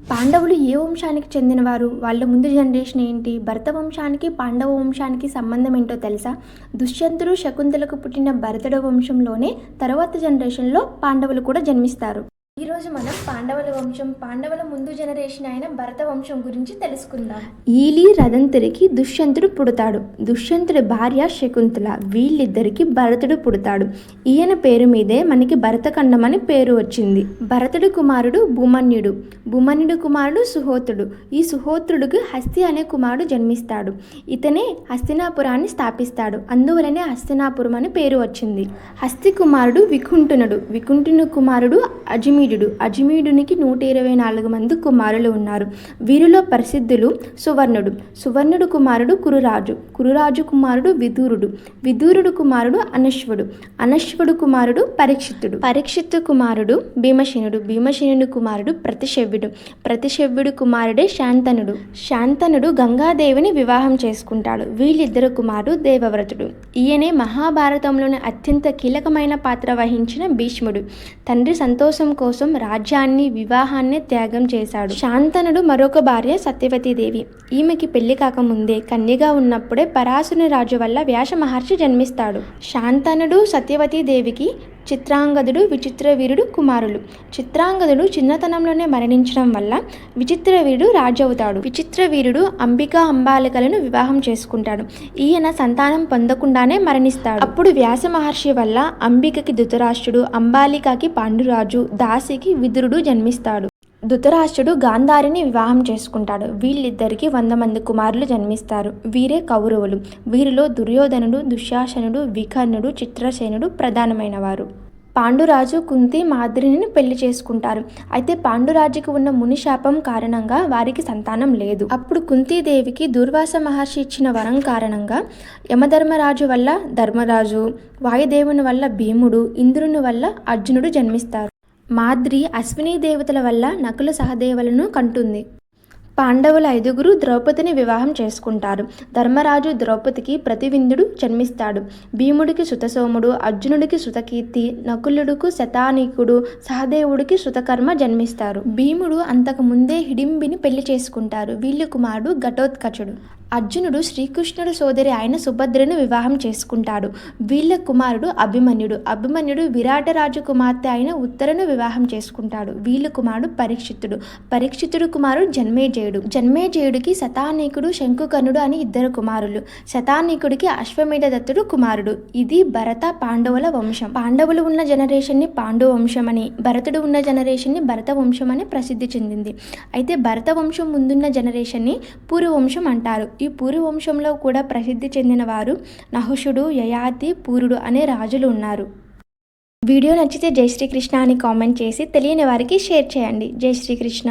పాండవులు ఏ వంశానికి చెందినవారు? వాళ్ళ ముందు జనరేషన్ ఏంటి? భరత వంశానికి పాండవ వంశానికి సంబంధం ఏంటో తెలుసా? దుష్యంతుడు శకుంతలకు పుట్టిన భరతుడి వంశంలోనే తర్వాత జనరేషన్లో పాండవులు కూడా జన్మిస్తారు. ఈరోజు మనం పాండవుల వంశం, పాండవుల ముందు జనరేషన్ అయిన భరత వంశం గురించి తెలుసుకుందాం. ఈలి రదంతుడికి దుష్యంతుడు పుడతాడు. దుష్యంతుడి భార్య శకుంతల. వీళ్ళిద్దరికి భరతుడు పుడతాడు. ఈయన పేరు మీదే మనకి భరతఖండం అని పేరు వచ్చింది. భరతుడి కుమారుడు భూమన్యుడు. భూమన్యుడి కుమారుడు సుహోత్రుడు. ఈ సుహోత్రుడికి హస్తి అనే కుమారుడు జన్మిస్తాడు. ఇతనే హస్తినాపురాన్ని స్థాపిస్తాడు. అందువలనే హస్తినాపురం అని పేరు వచ్చింది. హస్తి కుమారుడు వికుంఠనుడు. వికుంఠుని కుమారుడు అజిమీడునికి 124 మంది కుమారులు ఉన్నారు. వీరిలో ప్రసిద్ధులు సువర్ణుడు. సువర్ణుడు కుమారుడు కురురాజు కుమారుడు విదూరుడు కుమారుడు అనశ్వుడు కుమారుడు పరీక్షిత్తు కుమారుడు భీమసేనుడి కుమారుడు ప్రతిశవ్యుడు కుమారుడే శాంతనుడు గంగాదేవిని వివాహం చేసుకుంటాడు. వీళ్ళిద్దరు కుమారుడు దేవవ్రతుడు. ఈయనే మహాభారతంలోని అత్యంత కీలకమైన పాత్ర వహించిన భీష్ముడు. తండ్రి సంతోషం కోసం రాజ్యాన్ని వివాహాన్ని త్యాగం చేశాడు. శాంతనుడు మరొక భార్య సత్యవతీదేవి. ఈమెకి పెళ్లి కాకముందే కన్యగా ఉన్నప్పుడే పరాశుని రాజు వల్ల వ్యాస మహర్షి జన్మిస్తాడు. శాంతనుడు సత్యవతీదేవికి చిత్రాంగదుడు విచిత్రవీరుడు కుమారులు. చిత్రాంగదుడు చిన్నతనంలోనే మరణించడం వల్ల విచిత్రవీరుడు రాజు అవుతాడు. విచిత్రవీరుడు అంబాలికలను వివాహం చేసుకుంటాడు. ఈయన సంతానం పొందకుండానే మరణిస్తాడు. అప్పుడు వ్యాస మహర్షి వల్ల అంబికకి ధృతరాష్ట్రుడు, అంబాలికకి పాండురాజు, దాసికి విదురుడు జన్మిస్తాడు. ధృతరాష్ట్రుడు గాంధారిని వివాహం చేసుకుంటాడు. వీళ్ళిద్దరికి 100 మంది కుమారులు జన్మిస్తారు. వీరే కౌరవులు. వీరిలో దుర్యోధనుడు, దుశ్శాసనుడు, వికర్ణుడు, చిత్రసేనుడు ప్రధానమైన వారు. పాండురాజు కుంతి మాద్రిని పెళ్లి చేసుకుంటారు. అయితే పాండురాజుకి ఉన్న మునిశాపం కారణంగా వారికి సంతానం లేదు. అప్పుడు కుంతీదేవికి దుర్వాస మహర్షి ఇచ్చిన వరం కారణంగా యమధర్మరాజు వల్ల ధర్మరాజు, వాయుదేవుని వల్ల భీముడు, ఇంద్రుని వల్ల అర్జునుడు జన్మిస్తారు. మాద్రి అశ్విని దేవతల వల్ల నకుల సహదేవులను కంటుంది. పాండవుల 5గురు ద్రౌపదిని వివాహం చేసుకుంటారు. ధర్మరాజు ద్రౌపదికి ప్రతివిందుడు జన్మిస్తాడు. భీముడికి శృతసోముడు, అర్జునుడికి శృతకీర్తి, నకులుడికి శతానీకుడు, సహదేవుడికి శృతకర్మ జన్మిస్తారు. భీముడు అంతకు ముందే హిడింబిని పెళ్లి చేసుకుంటారు. వీళ్ళ కుమారుడు ఘటోత్కచుడు. అర్జునుడు శ్రీకృష్ణుడు సోదరి అయిన సుభద్రను వివాహం చేసుకుంటాడు. వీళ్ళ కుమారుడు అభిమన్యుడు విరాటరాజు కుమార్తె అయిన ఉత్తరను వివాహం చేసుకుంటాడు. వీళ్ళ కుమారుడు పరీక్షితుడు కుమారుడు జన్మేజయుడికి శతానీకుడు, శంకుకర్ణుడు అని 2 కుమారులు. శతానీకుడికి అశ్వమేధ దత్తుడు కుమారుడు. ఇది భరత పాండవుల వంశం. పాండవులు ఉన్న జనరేషన్ని పాండు వంశం అని, భరతుడు ఉన్న జనరేషన్ని భరత వంశం అని ప్రసిద్ధి చెందింది. అయితే భరత వంశం ముందున్న జనరేషన్ని పూర్వవంశం అంటారు. ఈ పూర్వవంశంలో కూడా ప్రసిద్ధి చెందిన వారు నహుషుడు, యయాతి, పూరుడు అనే రాజులు ఉన్నారు. వీడియో నచ్చితే జై శ్రీకృష్ణ అని కామెంట్ చేసి తెలియని వారికి షేర్ చేయండి. జై శ్రీకృష్ణ.